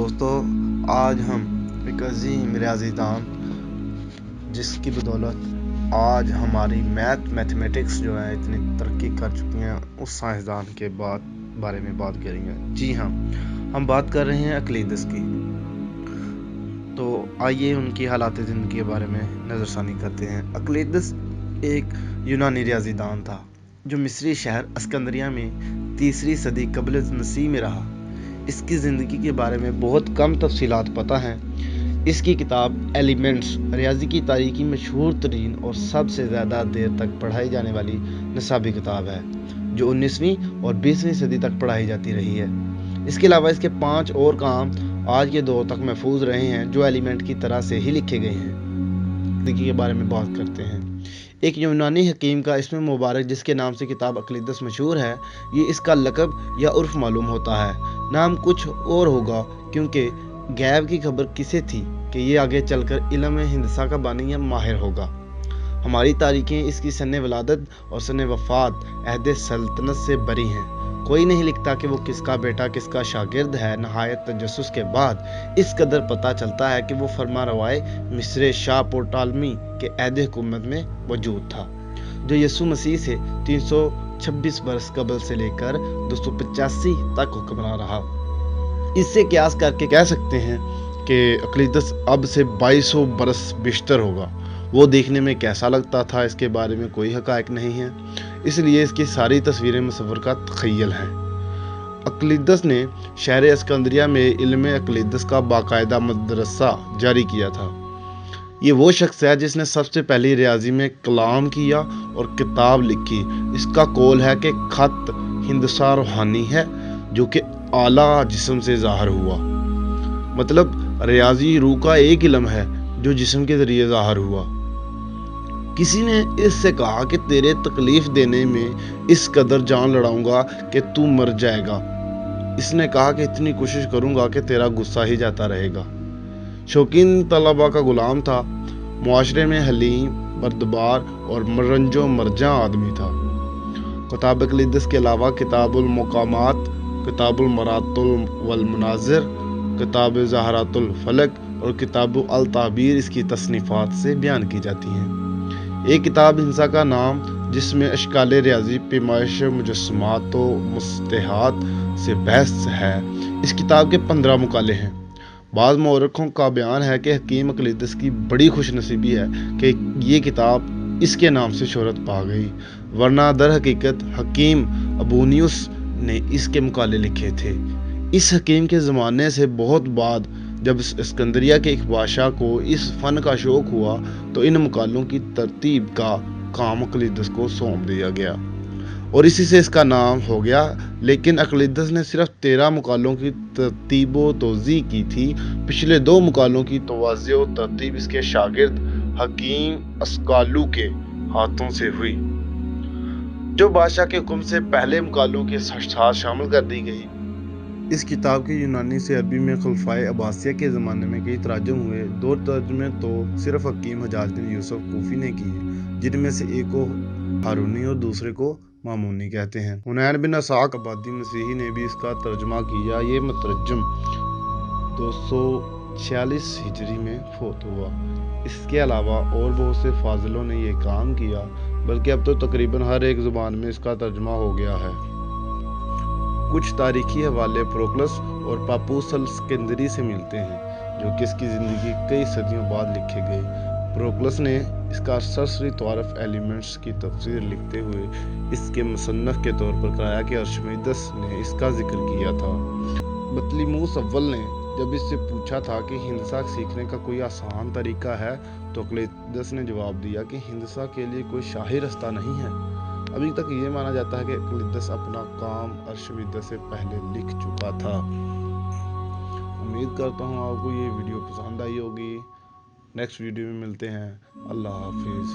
دوستو، آج ہم ایک عظیم ریاضی دان جس کی بدولت آج ہماری میتھمیٹکس جو ہے اتنی ترقی کر چکی ہیں، اس سائنسدان کے بارے میں بات کریں گے۔ جی ہاں، ہم بات کر رہے ہیں اقلیدس کی۔ تو آئیے ان کی حالات زندگی کے بارے میں نظر ثانی کرتے ہیں۔ اقلیدس ایک یونانی ریاضی دان تھا جو مصری شہر اسکندریہ میں 3 صدی قبل مسیح میں رہا۔ اس کی زندگی کے بارے میں بہت کم تفصیلات پتہ ہیں۔ اس کی کتاب ایلیمنٹس ریاضی کی تاریخ کی مشہور ترین اور سب سے زیادہ دیر تک پڑھائی جانے والی نصابی کتاب ہے، جو 19ویں اور 20ویں صدی تک پڑھائی جاتی رہی ہے۔ اس کے علاوہ اس کے 5 اور کام آج کے دور تک محفوظ رہے ہیں، جو ایلیمنٹ کی طرح سے ہی لکھے گئے ہیں۔ زندگی کے بارے میں بات کرتے ہیں۔ ایک یونانی حکیم کا اسم مبارک جس کے نام سے کتاب اقلیدس مشہور ہے، یہ اس کا لقب یا عرف معلوم ہوتا ہے۔ نام کچھ اور ہوگا، کیونکہ غیب کی خبر کسے تھی کہ یہ آگے چل کر علم ہندسہ کا بانی یا ماہر ہوگا۔ ہماری تاریخیں اس کی سن ولادت اور سن وفات عہد سلطنت سے بری ہیں۔ کوئی نہیں لکھتا کہ وہ کس کا بیٹا کس کا شاگرد ہے۔ نہایت تجسس کے بعد اس قدر پتہ چلتا ہے کہ وہ فرما روائے مصر شاہ پٹولمی کے عہد حکومت میں موجود تھا، جو یسوع مسیح سے 326 برس قبل سے لے کر 285 تک حکمران رہا۔ اس سے قیاس کر کے کہہ سکتے ہیں کہ اقلیدس اب سے 2200 برس بیشتر ہوگا۔ وہ دیکھنے میں کیسا لگتا تھا، اس کے بارے میں کوئی حقائق نہیں ہیں، اس لیے اس کی ساری تصویریں مصور کا تخیل ہیں۔ اقلیدس نے شہر اسکندریہ میں علم اقلیدس کا باقاعدہ مدرسہ جاری کیا تھا۔ یہ وہ شخص ہے جس نے سب سے پہلی ریاضی میں کلام کیا اور کتاب لکھی۔ اس کا قول ہے کہ خط ہندسہ روحانی ہے جو کہ اعلیٰ جسم سے ظاہر ہوا۔ مطلب ریاضی روح کا ایک علم ہے جو جسم کے ذریعے ظاہر ہوا۔ کسی نے اس سے کہا کہ تیرے تکلیف دینے میں اس قدر جان لڑاؤں گا کہ تو مر جائے گا۔ اس نے کہا کہ اتنی کوشش کروں گا کہ تیرا غصہ ہی جاتا رہے گا۔ شوقین طلباء کا غلام تھا، معاشرے میں حلیم، بردبار اور رنج و مرجاں آدمی تھا۔ کتاب اقلیدس کے علاوہ کتاب المقامات، کتاب المرات والمناظر، کتاب زہرات الفلک اور کتاب التعبیر اس کی تصنیفات سے بیان کی جاتی ہیں۔ ایک کتاب ہندسہ کا نام جس میں اشکال ریاضی، پیمائش، مجسمات و مصطلحات سے بحث ہے۔ اس کتاب کے 15 مقالے ہیں۔ بعض مورخوں کا بیان ہے کہ حکیم اقلیدس کی بڑی خوش نصیبی ہے کہ یہ کتاب اس کے نام سے شہرت پا گئی، ورنہ در حقیقت حکیم ابونیوس نے اس کے مقالے لکھے تھے۔ اس حکیم کے زمانے سے بہت بعد جب اسکندریہ کے ایک بادشاہ کو اس فن کا شوق ہوا تو ان مقالوں کی ترتیب کا کام اقلیدس کو سونپ دیا گیا اور اسی سے اس کا نام ہو گیا۔ لیکن اقلیدس نے صرف 13 مقالوں کی ترتیب و توزیع کی تھی۔ پچھلے 2 مقالوں کی توزیع و ترتیب اس کے شاگرد حکیم اسکالو کے ہاتھوں سے ہوئی، جو بادشاہ کے حکم سے پہلے مقالوں کے ساتھ شامل کر دی گئی۔ اس کتاب کے یونانی سے عربی میں خلفائے عباسیہ کے زمانے میں کئی تراجم ہوئے۔ 2 ترجمے تو صرف حکیم حجاج بن یوسف کوفی نے کیے، جن میں سے ایک کو ہارونی اور دوسرے کو مامونی کہتے ہیں۔ حنین بن اسحاق آبادی مسیحی نے بھی اس کا ترجمہ کیا۔ یہ مترجم 246 ہجری میں فوت ہوا۔ اس کے علاوہ اور بہت سے فاضلوں نے یہ کام کیا، بلکہ اب تو تقریباً ہر ایک زبان میں اس کا ترجمہ ہو گیا ہے۔ کچھ تاریخی حوالے پروکلس اور پاپوس الاسکندری سے ملتے ہیں، جو کہ اس کی زندگی کئی صدیوں بعد لکھے گئے۔ پروکلس نے اس کا سرسری تعارف ایلیمنٹس کی تفسیر لکھتے ہوئے اس کے مصنف کے طور پر کرایا کہ ارشمیدس نے اس کا ذکر کیا تھا۔ بطلیموس اول نے جب اس سے پوچھا تھا کہ ہندسہ سیکھنے کا کوئی آسان طریقہ ہے تو اقلیدس نے جواب دیا کہ ہندسہ کے لیے کوئی شاہی رستہ نہیں ہے۔ ابھی تک یہ مانا جاتا ہے کہ اقلیدس اپنا کام ارشمیدس سے پہلے لکھ چکا تھا۔ امید کرتا ہوں آپ کو یہ ویڈیو پسند آئی ہوگی۔ نیکسٹ ویڈیو میں ملتے ہیں۔ اللہ حافظ۔